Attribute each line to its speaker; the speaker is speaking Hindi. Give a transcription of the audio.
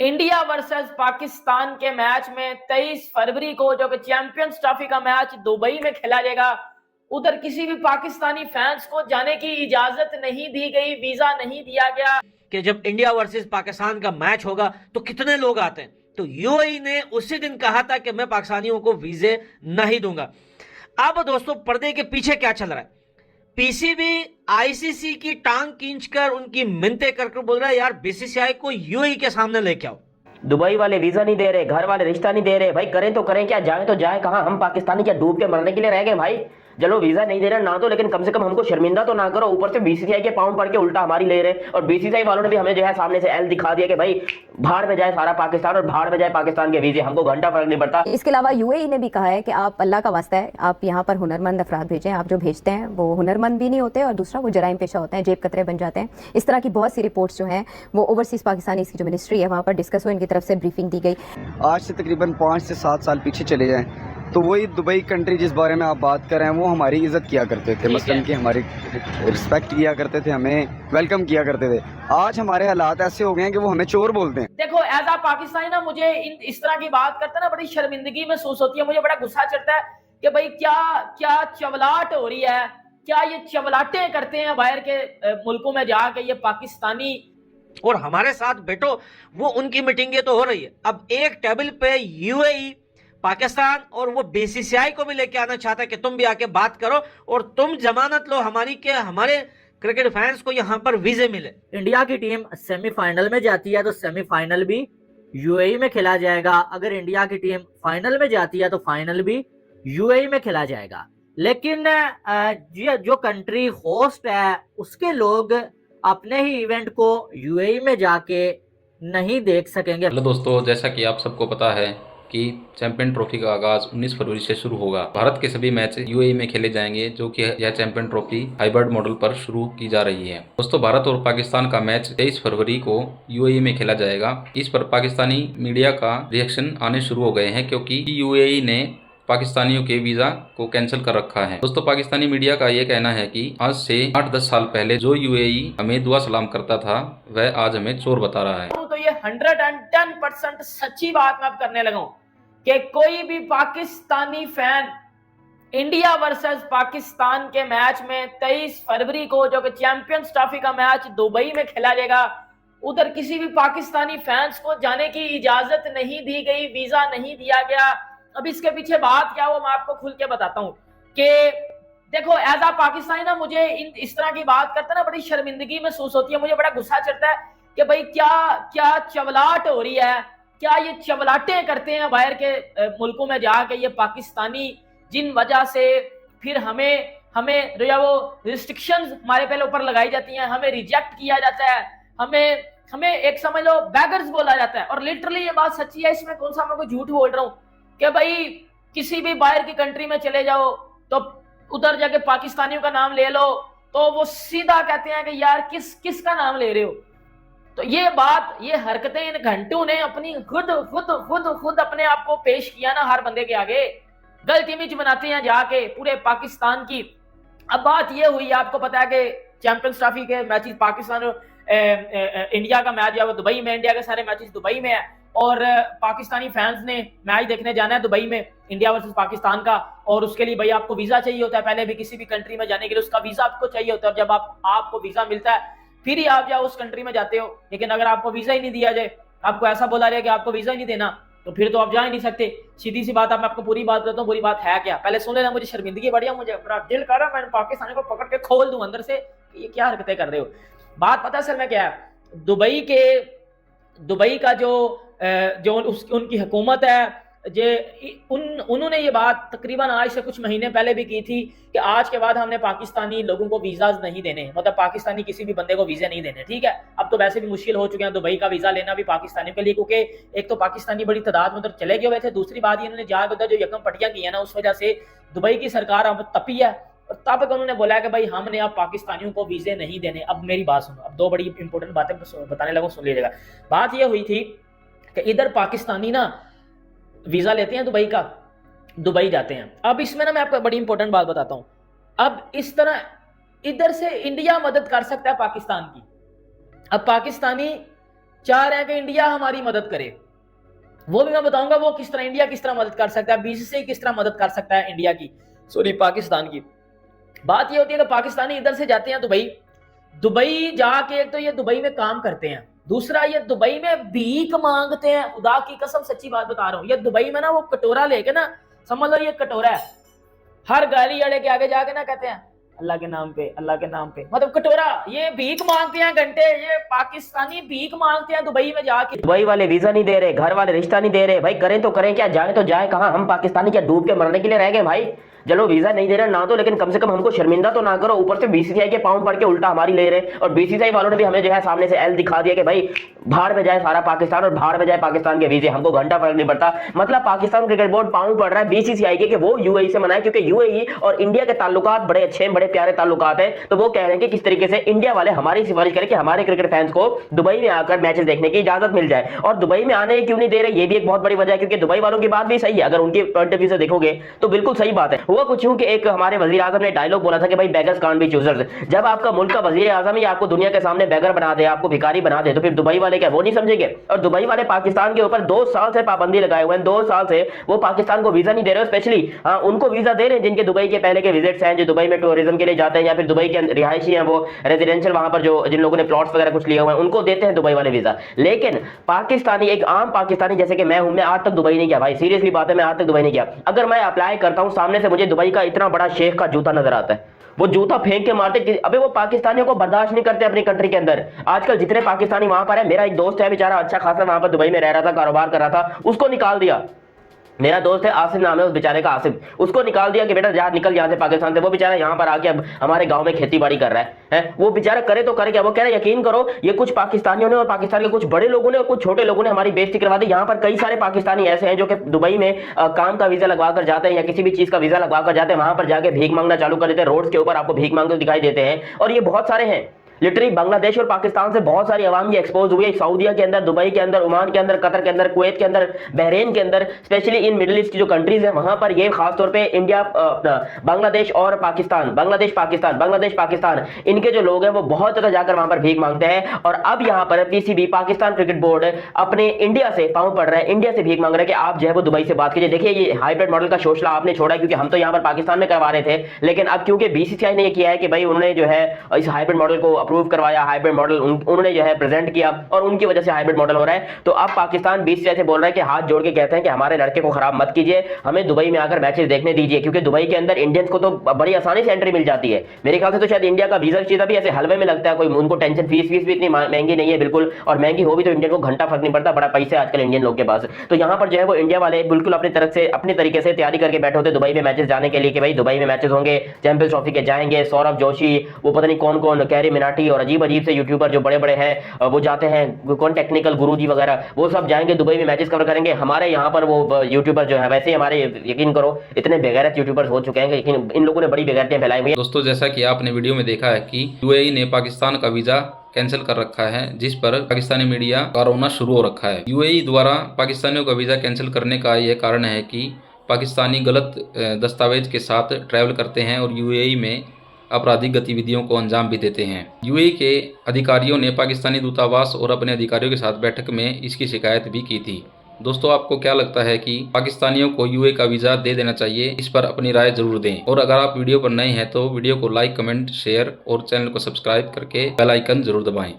Speaker 1: इंडिया वर्सेस पाकिस्तान के मैच में 23 फरवरी को जो कि चैंपियंस ट्रॉफी का मैच दुबई में खेला जाएगा, उधर किसी भी पाकिस्तानी फैंस को जाने की इजाजत नहीं दी गई, वीजा नहीं दिया गया
Speaker 2: कि जब इंडिया वर्सेस पाकिस्तान का मैच होगा तो कितने लोग आते हैं। तो यूएई ने उसी दिन कहा था कि मैं पाकिस्तानियों को वीजे नहीं दूंगा। अब दोस्तों, पर्दे के पीछे क्या चल रहा है? पीसीबी आईसीसी की टांग खींचकर उनकी मिन्नतें कर बोल रहा है, यार बीसीसीआई को यूएई के सामने लेके आओ।
Speaker 3: दुबई वाले वीजा नहीं दे रहे, घर वाले रिश्ता नहीं दे रहे। भाई करें तो करें क्या, जाए तो जाए कहाँ? हम पाकिस्तानी क्या डूब के मरने के लिए रह गए भाई? चलो वीजा नहीं दे रहे ना, तो लेकिन कम से कम हमको शर्मिंदा तो ना करो। ऊपर से बीसीसीआई के पाउंड पड़ के उल्टा हमारी ले रहे। और बीसीसीआई वालों ने भी हमें जो है सामने से एल दिखा दिया कि भाई भाड़ में जाए सारा पाकिस्तान और भाड़ में जाए पाकिस्तान के वीजे, हमको घंटा फर्क नहीं पड़ता।
Speaker 4: इसके अलावा यूएई ने भी कहा है कि आप अल्लाह का वास्ता है, आप यहाँ पर हुनरमंद अफराद भेजें। आप जो भेजते हैं वो हुनरमंद भी नहीं होते और दूसरा वो जराइम पेशा होते हैं, जेब कतरे बन जाते हैं। इस तरह की बहुत सी रिपोर्ट्स जो हैं वो ओवरसीज़ पाकिस्तानी की जो मिनिस्ट्री है वहाँ पर डिस्कस हुई, इनकी तरफ से ब्रीफिंग दी गई।
Speaker 5: आज से तकरीबन 5 से 7 साल पीछे चले जाएं तो वही दुबई कंट्री जिस बारे में आप बात कर रहे हैं वो हमारी इज़्ज़त किया करते थे, मसलन कि हमारी रिस्पेक्ट किया करते थे, हमें वेलकम किया करते थे। आज हमारे हालात ऐसे हो गए हैं कि वो हमें चोर बोलते हैं।
Speaker 1: देखो, एज आ पाकिस्तानी ना, मुझे इस तरह की बात करते ना बड़ी शर्मिंदगी महसूस होती है। मुझे बड़ा गुस्सा चढ़ता है कि भाई क्या क्या चवलाट हो रही है, क्या ये चवलाटे करते हैं बाहर के मुल्कों में जाके ये पाकिस्तानी।
Speaker 2: और हमारे साथ बैठो, वो उनकी मीटिंगें तो हो रही है। अब एक टेबल पे यूएई, पाकिस्तान और वो बीसीसीआई को भी लेके आना चाहता है कि तुम भी आके बात करो और तुम जमानत लो हमारी के हमारे क्रिकेट फैंस को यहाँ पर वीजे मिले।
Speaker 6: इंडिया की टीम सेमीफाइनल में जाती है तो सेमीफाइनल भी यूएई में खेला जाएगा। अगर इंडिया की टीम फाइनल में जाती है तो फाइनल भी यूएई में खेला जाएगा। लेकिन जो कंट्री होस्ट है उसके लोग अपने ही इवेंट को यूएई में जाके नहीं देख सकेंगे।
Speaker 7: हेलो दोस्तों, जैसा कि आप सबको पता है कि चैंपियन ट्रॉफी का आगाज 19 फरवरी से शुरू होगा। भारत के सभी मैच यूएई में खेले जाएंगे, जो कि यह चैंपियन ट्रॉफी हाइब्रिड मॉडल पर शुरू की जा रही है। दोस्तों, भारत और पाकिस्तान का मैच 23 फरवरी को यूएई में खेला जाएगा। इस पर पाकिस्तानी मीडिया का रिएक्शन आने शुरू हो गए हैं, क्योंकि यूएई ने पाकिस्तानियों के वीजा को कैंसिल कर रखा है। दोस्तों, पाकिस्तानी मीडिया का ये कहना है कि आज से 8-10 साल पहले जो यूएई हमें दुआ सलाम करता था वह आज हमें चोर बता रहा है।
Speaker 1: तो ये 110% सच्ची बात मैं अब करने लगा हूं कि कोई भी Pakistani fan India versus Pakistan के मैच में 23 फरवरी को जो कि चैंपियंस ट्रॉफी का मैच दुबई में खेला जाएगा, उधर किसी भी पाकिस्तानी फैंस को जाने की इजाजत नहीं दी गई, वीजा नहीं दिया गया। अब इसके पीछे बात क्या, वो मैं आपको खुल के बताता हूं कि देखो, एज आ पाकिस्तानी ना, मुझे इस तरह की बात करते ना बड़ी शर्मिंदगी महसूस होती है। मुझे बड़ा गुस्सा चढ़ता है कि भाई क्या क्या चवलाट हो रही है, क्या ये चवलाटे करते हैं बाहर के मुल्कों में जाके ये पाकिस्तानी, जिन वजह से फिर हमें जो है वो रिस्ट्रिक्शंस हमारे पहले ऊपर लगाई जाती हैं, हमें रिजेक्ट किया जाता है, हमें एक समझ लो बैगर्स बोला जाता है। और लिटरली ये बात सच्ची है, इसमें कौन सा मैं कोई झूठ बोल रहा हूँ कि भाई किसी भी बाहर की कंट्री में चले जाओ तो उधर जाके पाकिस्तानियों का नाम ले लो तो वो सीधा कहते हैं कि यार किसका नाम ले रहे हो। तो ये बात, ये हरकतें इन घंटों ने अपनी खुद अपने आप को पेश किया ना हर बंदे के आगे, गलत इमेज बनाते हैं जाके पूरे पाकिस्तान की। अब बात ये हुई, आपको पता है कि चैंपियंस ट्रॉफी के मैचेस पाकिस्तान इंडिया का मैच है वो दुबई में, इंडिया के सारे मैचेस दुबई में है और पाकिस्तानी फैंस ने मैच देखने जाना है दुबई में इंडिया वर्सेस पाकिस्तान का। और उसके लिए भाई आपको वीजा चाहिए होता है, पहले भी किसी भी कंट्री में जाने के लिए उसका वीजा आपको चाहिए होता है। जब आपको वीजा मिलता है फिर ही आप जाओ उस कंट्री में जाते हो। लेकिन अगर आपको वीजा ही नहीं दिया जाए, आपको ऐसा बोला जाए कि आपको वीजा ही नहीं देना, तो फिर तो आप जा ही नहीं सकते। सीधी सी बात, मैं आपको पूरी बात बताता हूँ, पूरी बात है क्या। पहले सुन लेना, मुझे शर्मिंदगी बढ़िया, मुझे बड़ा दिल कर रहा है मैं पाकिस्तानी को पकड़ के खोल दूं अंदर से, ये क्या हरकतें कर रहे हो। बात पता है सर मैं क्या है, दुबई का जो उनकी हुकूमत है, उन्होंने ये बात तकरीबन आज से कुछ महीने पहले भी की थी कि आज के बाद हमने पाकिस्तानी लोगों को वीजाज नहीं देने, मतलब पाकिस्तानी किसी भी बंदे को वीजा नहीं देने। ठीक है, अब तो वैसे भी मुश्किल हो चुके हैं दुबई का वीजा लेना भी पाकिस्तानियों के लिए, क्योंकि एक तो पाकिस्तानी बड़ी तादाद में उधर चले गए हुए थे, दूसरी बात ये इन्होंने जाकर उधर जो यकम पट्टियां की है ना, उस वजह से दुबई की सरकार अब तपी है और तब उन्होंने बोला कि भाई हमने अब पाकिस्तानियों को वीजे नहीं देने। अब मेरी बात सुनो, अब दो बड़ी इंपॉर्टेंट बातें बताने लगा, सुन लीजिएगा। बात यह हुई थी कि इधर पाकिस्तानी ना वीजा लेते हैं दुबई का, दुबई जाते हैं। अब इसमें ना मैं आपको बड़ी इंपॉर्टेंट बात बताता हूं। अब इस तरह इधर से इंडिया मदद कर सकता है पाकिस्तान की। अब पाकिस्तानी चाह रहे हैं कि इंडिया हमारी मदद करे। वो भी मैं बताऊंगा वो किस तरह, इंडिया किस तरह मदद कर सकता है, बीसीसीआई किस तरह मदद कर सकता है इंडिया की, सॉरी पाकिस्तान की। बात ये होती है कि पाकिस्तानी इधर से जाते हैं दुबई जाके, एक तो ये दुबई में काम करते हैं, दूसरा ये दुबई में भीख मांगते हैं। खुदा की कसम सच्ची बात बता रहा हूं, ये दुबई में ना वो कटोरा लेके ना, समझ लो ये कटोरा है, हर गाड़ी अड़े के आगे जाके ना कहते हैं अल्लाह के नाम पे, अल्लाह के नाम पे, मतलब कटोरा, ये भीख मांगते हैं घंटे, ये पाकिस्तानी भीख मांगते हैं दुबई में जाके।
Speaker 3: दुबई वाले वीजा नहीं दे रहे, घर वाले रिश्ता नहीं दे रहे, भाई करें तो करें क्या, जाए तो जाए कहाँ, हम पाकिस्तानी क्या डूब के मरने के लिए रह गए भाई। चलो वीजा नहीं दे रहे ना तो, लेकिन कम से कम हमको शर्मिंदा तो ना करो, ऊपर से बीसीसीआई के पाउंड पड़ के उल्टा हमारी ले रहे। और बीसीसीआई वालों ने भी हमें जो है सामने से एल दिखा दिया कि भाई भाड़ में जाए सारा पाकिस्तान, और भाड़ में जाए पाकिस्तान के वीजे, हमको घंटा फर्क नहीं पड़ता। मतलब पाकिस्तान क्रिकेट बोर्ड पाउंड पड़ रहा है बीसीसीआई के कि वो यूएई से मनाए, क्योंकि यूएई और इंडिया के ताल्लुकात बड़े अच्छे बड़े प्यारे ताल्लुकात है। तो वो कह रहे हैं कि किस तरीके से इंडिया वाले हमारी सिफारिश करें कि हमारे क्रिकेट फैंस को दुबई में आकर मैचेस देखने की इजाजत मिल जाए। और दुबई में आने क्यों नहीं दे रहे, ये भी एक बहुत बड़ी वजह है, क्योंकि दुबई वालों की बात भी सही है, अगर उनके पॉइंट ऑफ व्यू से देखोगे तो बिल्कुल सही बात है। हुआ कुछ यूं कि एक हमारे वजीर आजम ने डायलॉग बोला था कि भाई बेगर्स कांट बी चूजर्स। जब आपका मुल्क का वजीर आजम ही आपको दुनिया के सामने बेगर बना दे, आपको भिखारी बना दे, तो फिर दुबई वाले क्या वो नहीं समझेंगे। और दुबई वाले पाकिस्तान के ऊपर 2 साल से पाबंदी लगाए हुए हैं, 2 साल से वो पाकिस्तान को वीजा नहीं दे रहे। स्पेशली उनको वीजा दे रहे हैं जिनके दुबई के पहले के विजिट्स हैं, जो दुबई में टूरिज्म के लिए जाते हैं, या फिर दुबई के रिहायशी हैं, वो रेजिडेंशियल वहां पर जो जिन लोगों ने प्लॉट्स वगैरह कुछ लिए हुए हैं, उनको देते हैं दुबई वाले वीजा। लेकिन पाकिस्तानी, एक आम पाकिस्तानी जैसे कि मैं हूं, मैं आज तक दुबई नहीं गया भाई, सीरियसली बात है, मैं आज तक दुबई नहीं गया। अगर मैं अप्लाई करता हूं, सामने से मुझे दुबई का इतना बड़ा शेख का जूता नजर आता है, वो जूता फेंक के मारते कि अबे वो पाकिस्तानियों को बर्दाश्त नहीं करते अपनी कंट्री के अंदर। आजकल जितने पाकिस्तानी वहां पर है, मेरा एक दोस्त है बेचारा अच्छा खासा वहां पर दुबई में रह रहा था, कारोबार कर रहा था, उसको निकाल दिया। मेरा दोस्त है आसिफ, नाम है उस बेचारे का, आसिफ, उसको निकाल दिया कि बेटा जा निकल यहाँ से पाकिस्तान से। वो बेचारा यहाँ पर आके अब हमारे गांव में खेती बाड़ी कर रहा है। वो बेचारा करे तो करे क्या। वो कह रहा है यकीन करो, ये कुछ पाकिस्तानियों ने और पाकिस्तान के कुछ बड़े लोगों ने और कुछ छोटे लोगों ने हमारी बेइज्जती करवा दी। यहाँ पर कई सारे पाकिस्तानी ऐसे हैं जो कि दुबई में काम का वीजा लगवा कर जाते हैं या किसी भी चीज का वीजा लगवा कर जाते हैं, वहां पर जाके भीख मांगना चालू कर देते हैं, रोड के ऊपर आपको भीख मांगते दिखाई देते हैं। और ये बहुत सारे हैं, लिटरली बांग्लादेश और पाकिस्तान से बहुत सारी आवाम ये एक्सपोज हुई है, सऊदीया के अंदर, दुबई के अंदर, ओमान के अंदर, कतर के अंदर, कुवैत के अंदर, बहरीन के अंदर, स्पेशली इन मिडिल ईस्ट की जो कंट्रीज है वहां पर ये खासतौर पे इंडिया, बांग्लादेश और पाकिस्तान, बांग्लादेश पाकिस्तान, इनके जो लोग हैं वो बहुत ज्यादा जाकर वहां पर भीख मांगते हैं। और अब यहाँ पर पीसीबी, पाकिस्तान क्रिकेट बोर्ड, अपने इंडिया से पांव पड़ रहा है, इंडिया से भीख मांग रहा है कि आप जो है वो दुबई से बात कीजिए। देखिए ये हाइब्रिड मॉडल का शोषला आपने छोड़ा, क्योंकि हम तो यहाँ पर पाकिस्तान में करवा रहे थे, लेकिन अब क्योंकि बीसीसीआई ने ये किया है कि भाई उन्होंने जो है इस हाइब्रिड मॉडल को अप्रूव करवाया, हाइब्रिड मॉडल उन्होंने जो है प्रेजेंट किया, और उनकी वजह से हाइब्रिड मॉडल हो रहा है। तो अब पाकिस्तान बीसीसीआई से बोल रहा है कि हाथ जोड़ के कहते हैं कि हमारे लड़के को खराब मत कीजिए, हमें दुबई में आकर मैचेस देखने दीजिए, क्योंकि दुबई के अंदर इंडियंस को तो बड़ी आसानी से एंट्री मिल जाती है। मेरे ख्याल से तो शायद इंडिया का वीजा चीज भी ऐसे हलवे में लगता है, कोई उनको टेंशन, फीस भी इतनी महंगी नहीं है बिल्कुल, और महंगी हो भी तो इंडियन को घंटा फर्क नहीं पड़ता, बड़ा पैसे आजकल इंडियन लोग के पास। तो यहाँ पर जो है वो इंडिया वाले बिल्कुल अपनी तरफ से अपनी तरीके से तैयारी करके बैठे होते दुबई में मैचेस जाने के लिए कि भाई दुबई में मैचेस होंगे, चैंपियंस ट्रॉफी के जाएंगे, सौरभ जोशी, वो पता नहीं कौन कौन, कैरी मिनाटी और अजीब अजीब से यूट्यूबर जो बड़े बड़े हैं वो जाते हैं, कौन टेक्निकल गुरुजी वगैरह, वो सब जाएंगे दुबई में मैचेस कवर करेंगे। हमारे यहाँ पर वो यूट्यूबर जो है, वैसे ही हमारे यकीन करो इतने बेगैरत यूट्यूबर्स हो चुके हैं, लेकिन इन लोगों ने बड़ी बेगैरतियां फैलाई हुई हैं।
Speaker 7: दोस्तों जैसा कि आपने वीडियो में देखा है कि यूएई ने पाकिस्तान का वीजा कैंसिल कर रखा है, जिस पर पाकिस्तानी मीडिया का रोना शुरू हो रखा है। यूएई द्वारा पाकिस्तानियों का वीजा कैंसिल करने का यह कारण है कि पाकिस्तानी गलत दस्तावेज के साथ ट्रैवल करते हैं और यूएई में आपराधिक गतिविधियों को अंजाम भी देते हैं। यूएई के अधिकारियों ने पाकिस्तानी दूतावास और अपने अधिकारियों के साथ बैठक में इसकी शिकायत भी की थी। दोस्तों आपको क्या लगता है कि पाकिस्तानियों को यूएई का वीज़ा दे देना चाहिए? इस पर अपनी राय जरूर दें, और अगर आप वीडियो पर नए हैं तो वीडियो को लाइक, कमेंट, शेयर और चैनल को सब्सक्राइब करके बेल आइकन जरूर दबाएं।